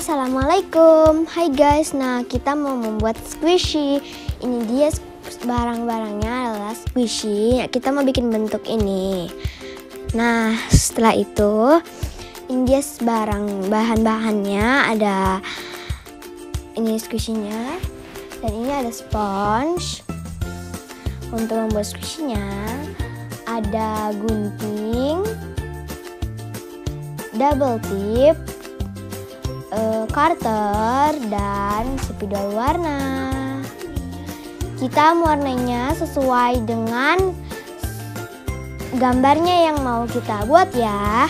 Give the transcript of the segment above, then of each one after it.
Assalamualaikum. Hai guys, nah kita mau membuat squishy. Ini dia barang-barangnya adalah squishy. Kita mau bikin bentuk ini. Nah setelah itu ini dia bahan-bahannya. Ada ini squishy-nya, dan ini ada sponge. Untuk membuat squishy-nya ada gunting, double tip, karter, dan spidol warna. Kita mewarnainya sesuai dengan gambarnya yang mau kita buat ya.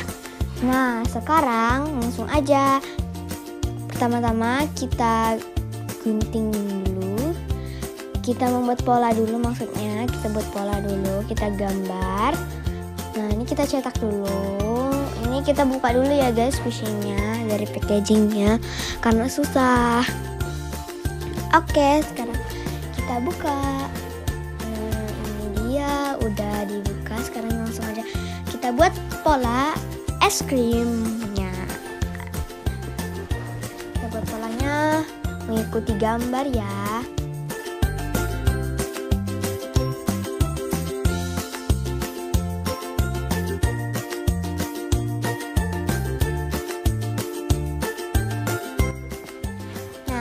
Nah sekarang langsung aja. Pertama-tama kita gunting dulu. Kita membuat pola dulu, maksudnya kita buat pola dulu, kita gambar. Nah ini kita cetak dulu. Ini kita buka dulu ya guys squishy-nya dari packagingnya karena susah. Oke, sekarang kita buka. Nah ini dia udah dibuka. Sekarang langsung aja kita buat pola es krimnya. Kita buat polanya mengikuti gambar ya.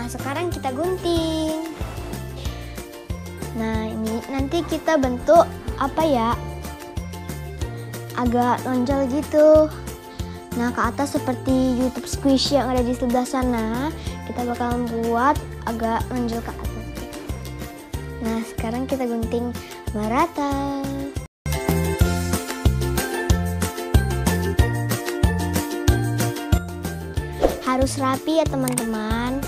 Sekarang kita gunting. Nah ini nanti kita bentuk apa ya, agak nonjol gitu. Nah ke atas seperti YouTube squishy yang ada di sebelah sana. Kita bakal buat agak nonjol ke atas. Nah sekarang kita gunting merata. Harus rapi ya teman-teman.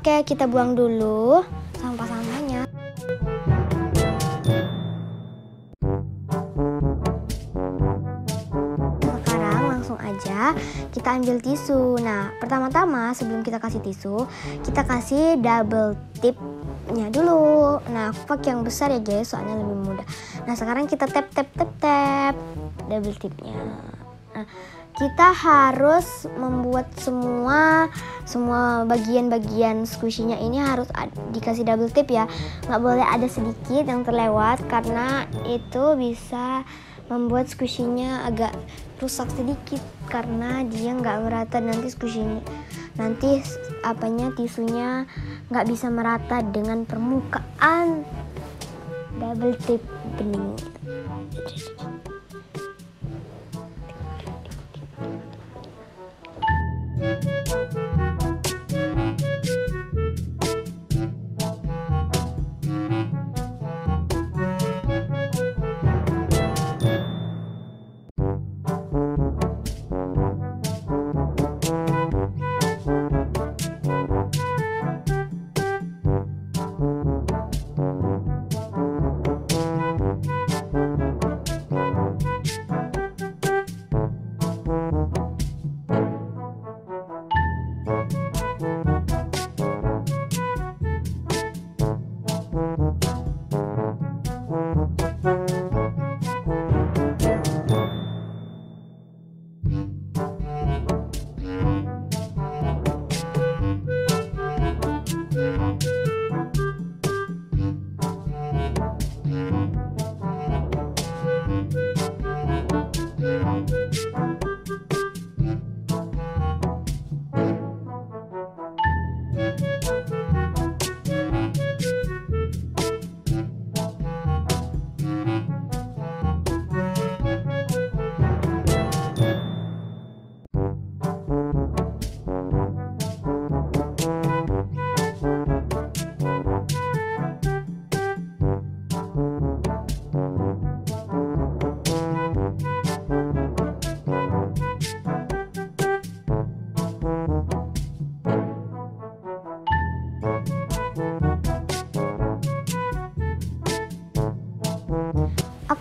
Oke, kita buang dulu sampah-sampahnya. Sekarang langsung aja kita ambil tisu. Nah, pertama-tama sebelum kita kasih tisu, kita kasih double tipnya dulu. Nah, aku pakai yang besar ya guys, soalnya lebih mudah. Nah, sekarang kita tap double tipnya. Nah, kita harus membuat semua bagian-bagian squishy-nya ini harus dikasih double tip ya. Nggak boleh ada sedikit yang terlewat karena itu bisa membuat squishy-nya agak rusak sedikit karena dia nggak merata nanti squishy-nya. Nanti tisunya nggak bisa merata dengan permukaan double tip beningnya.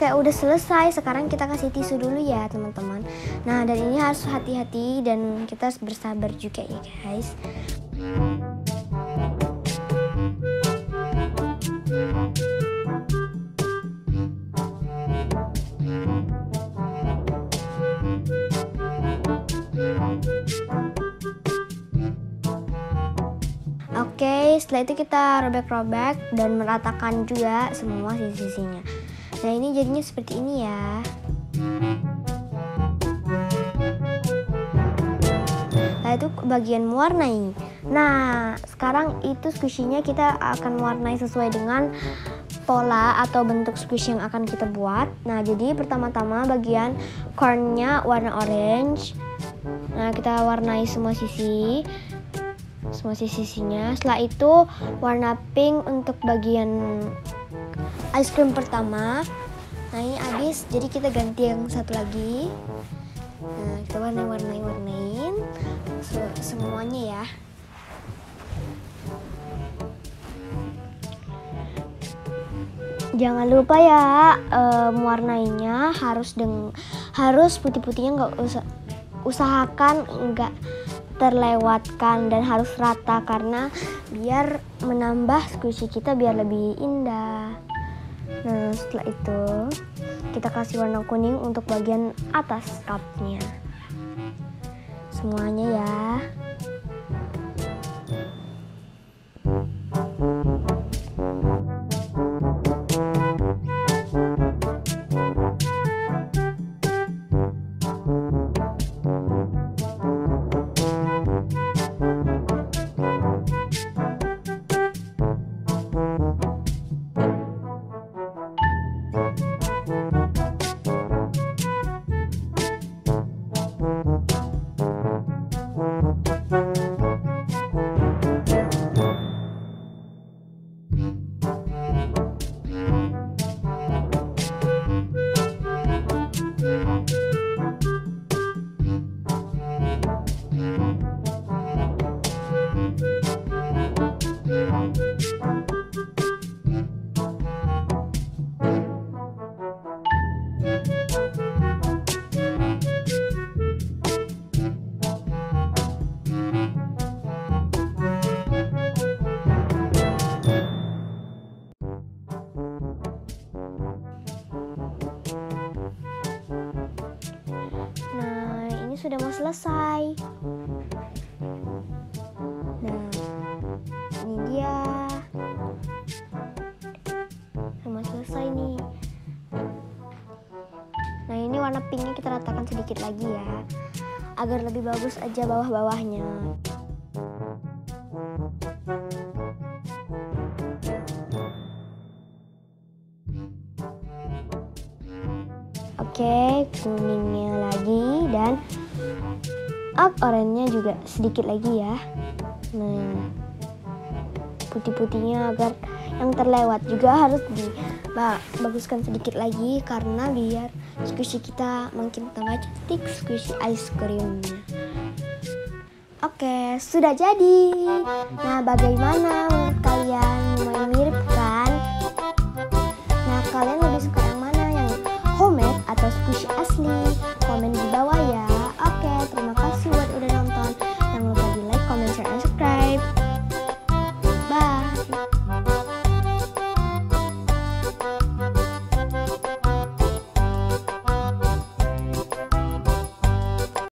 Oke, udah selesai. Sekarang kita kasih tisu dulu ya teman-teman. Nah, dan ini harus hati-hati dan kita harus bersabar juga ya guys. Setelah itu kita robek-robek dan meratakan juga semua sisi-sisinya. Nah, ini jadinya seperti ini ya. Nah, itu bagian mewarnai. Nah, sekarang itu squishy-nya kita akan warnai sesuai dengan pola atau bentuk squishy yang akan kita buat. Nah, jadi pertama-tama bagian cornnya warna orange. Nah, kita warnai semua sisinya. Setelah itu warna pink untuk bagian ice cream pertama. Nah, ini habis, jadi kita ganti yang satu lagi. Nah, kita warnain semuanya ya. Jangan lupa ya, mewarnainya harus putih-putihnya, nggak usahakan nggak terlewatkan dan harus rata karena biar menambah squishy kita biar lebih indah. Nah, setelah itu kita kasih warna kuning untuk bagian atas cupnya. Semuanya ya. Sudah mau selesai. Nah, ini dia. Sudah mau selesai nih. Nah, ini warna pinknya kita ratakan sedikit lagi ya, agar lebih bagus aja bawah-bawahnya. Oke, kuningnya lagi dan oranye juga sedikit lagi ya. Nah, putih-putihnya agar yang terlewat juga harus dibaguskan sedikit lagi karena biar squishy kita makin tambah cantik, squishy ice creamnya. Oke, sudah jadi. Nah, bagaimana